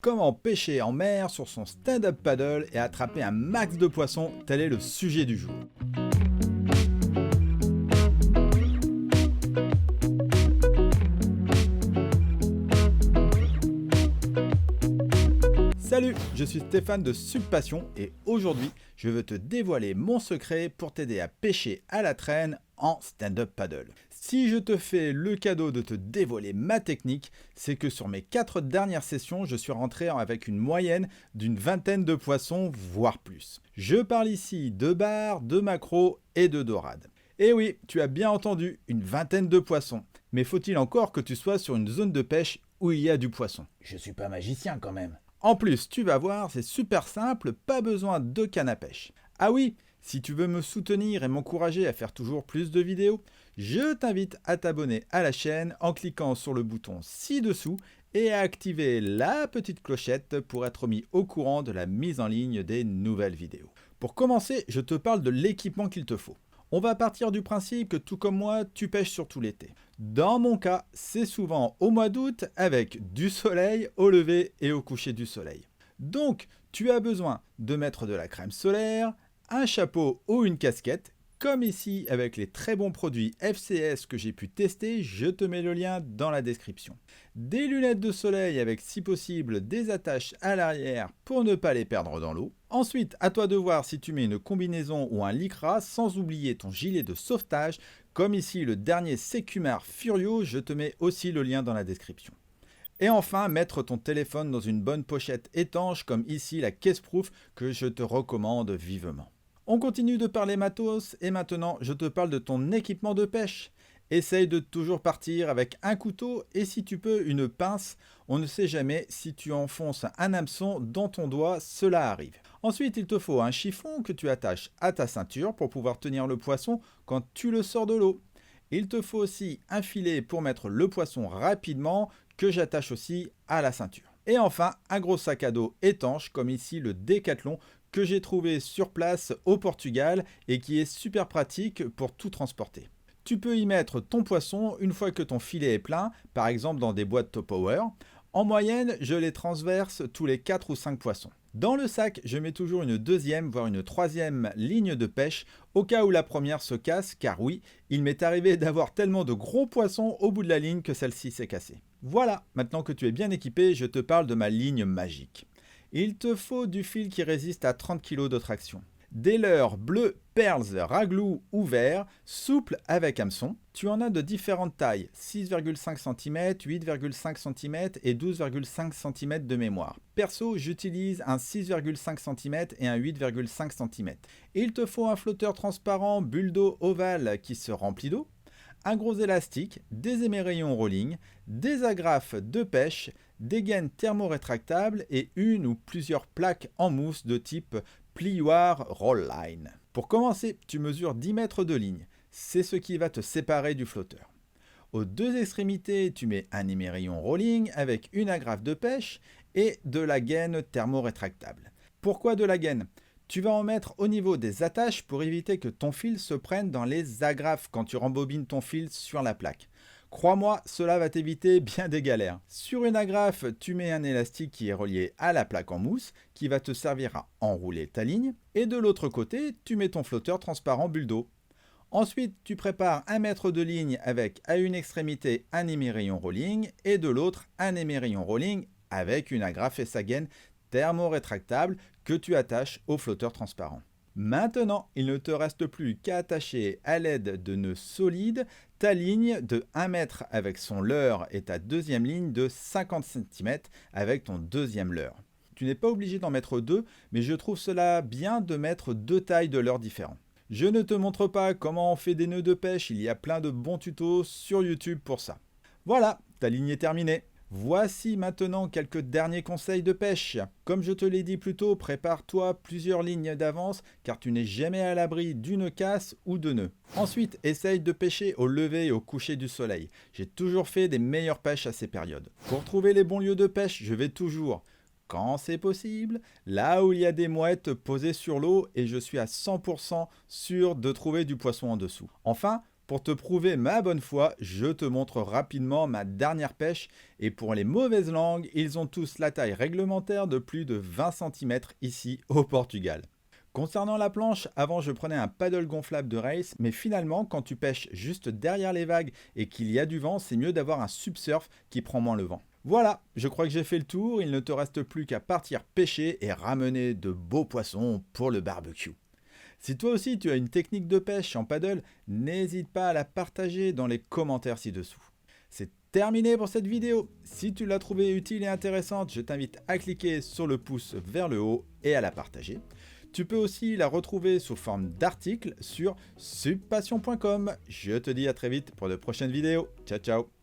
Comment pêcher en mer sur son stand-up paddle et attraper un max de poissons, tel est le sujet du jour. Salut, je suis Stéphane de Subpassion et aujourd'hui, je veux te dévoiler mon secret pour t'aider à pêcher à la traîne en stand-up paddle. Si je te fais le cadeau de te dévoiler ma technique, c'est que sur mes 4 dernières sessions, je suis rentré avec une moyenne d'une vingtaine de poissons, voire plus. Je parle ici de bars, de maquereaux et de dorades. Et oui, tu as bien entendu, une vingtaine de poissons. Mais faut-il encore que tu sois sur une zone de pêche où il y a du poisson? Je suis pas magicien quand même. En plus, tu vas voir, c'est super simple, pas besoin de canne à pêche. Ah oui, si tu veux me soutenir et m'encourager à faire toujours plus de vidéos, je t'invite à t'abonner à la chaîne en cliquant sur le bouton ci-dessous et à activer la petite clochette pour être mis au courant de la mise en ligne des nouvelles vidéos. Pour commencer, je te parle de l'équipement qu'il te faut. On va partir du principe que tout comme moi, tu pêches surtout l'été. Dans mon cas, c'est souvent au mois d'août avec du soleil au lever et au coucher du soleil. Donc, tu as besoin de mettre de la crème solaire, un chapeau ou une casquette, comme ici avec les très bons produits FCS que j'ai pu tester, je te mets le lien dans la description. Des lunettes de soleil avec si possible des attaches à l'arrière pour ne pas les perdre dans l'eau. Ensuite, à toi de voir si tu mets une combinaison ou un lycra sans oublier ton gilet de sauvetage, comme ici le dernier Secumar Furio, je te mets aussi le lien dans la description. Et enfin, mettre ton téléphone dans une bonne pochette étanche comme ici la Caseproof que je te recommande vivement. On continue de parler matos et maintenant je te parle de ton équipement de pêche. Essaye de toujours partir avec un couteau et si tu peux une pince. On ne sait jamais si tu enfonces un hameçon dans ton doigt, cela arrive. Ensuite, il te faut un chiffon que tu attaches à ta ceinture pour pouvoir tenir le poisson quand tu le sors de l'eau. Il te faut aussi un filet pour mettre le poisson rapidement que j'attache aussi à la ceinture. Et enfin, un gros sac à dos étanche comme ici le Decathlon que j'ai trouvé sur place au Portugal et qui est super pratique pour tout transporter. Tu peux y mettre ton poisson une fois que ton filet est plein, par exemple dans des boîtes Tupperware. En moyenne, je les transverse tous les 4 ou 5 poissons. Dans le sac, je mets toujours une deuxième, voire une troisième ligne de pêche, au cas où la première se casse, car oui, il m'est arrivé d'avoir tellement de gros poissons au bout de la ligne que celle-ci s'est cassée. Voilà, maintenant que tu es bien équipé, je te parle de ma ligne magique. Il te faut du fil qui résiste à 30 kg de traction. Des leurres bleu, perles, raglou ou vert, souples avec hameçon. Tu en as de différentes tailles, 6,5 cm, 8,5 cm et 12,5 cm de mémoire. Perso, j'utilise un 6,5 cm et un 8,5 cm. Il te faut un flotteur transparent bulle d'eau ovale qui se remplit d'eau, un gros élastique, des émerillons rolling, des agrafes de pêche, des gaines thermorétractables et une ou plusieurs plaques en mousse de type plioir roll line. Pour commencer, tu mesures 10 mètres de ligne. C'est ce qui va te séparer du flotteur. Aux deux extrémités, tu mets un émerillon rolling avec une agrafe de pêche et de la gaine thermorétractable. Pourquoi de la gaine ? Tu vas en mettre au niveau des attaches pour éviter que ton fil se prenne dans les agrafes quand tu rembobines ton fil sur la plaque. Crois-moi, cela va t'éviter bien des galères. Sur une agrafe, tu mets un élastique qui est relié à la plaque en mousse, qui va te servir à enrouler ta ligne. Et de l'autre côté, tu mets ton flotteur transparent bulle d'eau. Ensuite, tu prépares 1 mètre de ligne avec à une extrémité un émerillon rolling et de l'autre un émerillon rolling avec une agrafe et sa gaine thermorétractable que tu attaches au flotteur transparent. Maintenant, il ne te reste plus qu'à attacher à l'aide de nœuds solides ta ligne de 1 mètre avec son leurre et ta deuxième ligne de 50 cm avec ton deuxième leurre. Tu n'es pas obligé d'en mettre 2, mais je trouve cela bien de mettre 2 tailles de leurre différents. Je ne te montre pas comment on fait des nœuds de pêche, il y a plein de bons tutos sur YouTube pour ça. Voilà, ta ligne est terminée. Voici maintenant quelques derniers conseils de pêche. Comme je te l'ai dit plus tôt, prépare-toi plusieurs lignes d'avance car tu n'es jamais à l'abri d'une casse ou de nœuds. Ensuite, essaye de pêcher au lever et au coucher du soleil. J'ai toujours fait des meilleures pêches à ces périodes. Pour trouver les bons lieux de pêche, je vais toujours, quand c'est possible, là où il y a des mouettes posées sur l'eau et je suis à 100% sûr de trouver du poisson en dessous. Enfin, Pour te prouver ma bonne foi, je te montre rapidement ma dernière pêche et pour les mauvaises langues, ils ont tous la taille réglementaire de plus de 20 cm ici au Portugal. Concernant la planche, avant je prenais un paddle gonflable de race, mais finalement quand tu pêches juste derrière les vagues et qu'il y a du vent, c'est mieux d'avoir un subsurf qui prend moins le vent. Voilà, je crois que j'ai fait le tour, il ne te reste plus qu'à partir pêcher et ramener de beaux poissons pour le barbecue. Si toi aussi tu as une technique de pêche en paddle, n'hésite pas à la partager dans les commentaires ci-dessous. C'est terminé pour cette vidéo. Si tu l'as trouvée utile et intéressante, je t'invite à cliquer sur le pouce vers le haut et à la partager. Tu peux aussi la retrouver sous forme d'article sur subpassion.com. Je te dis à très vite pour de prochaines vidéos. Ciao ciao.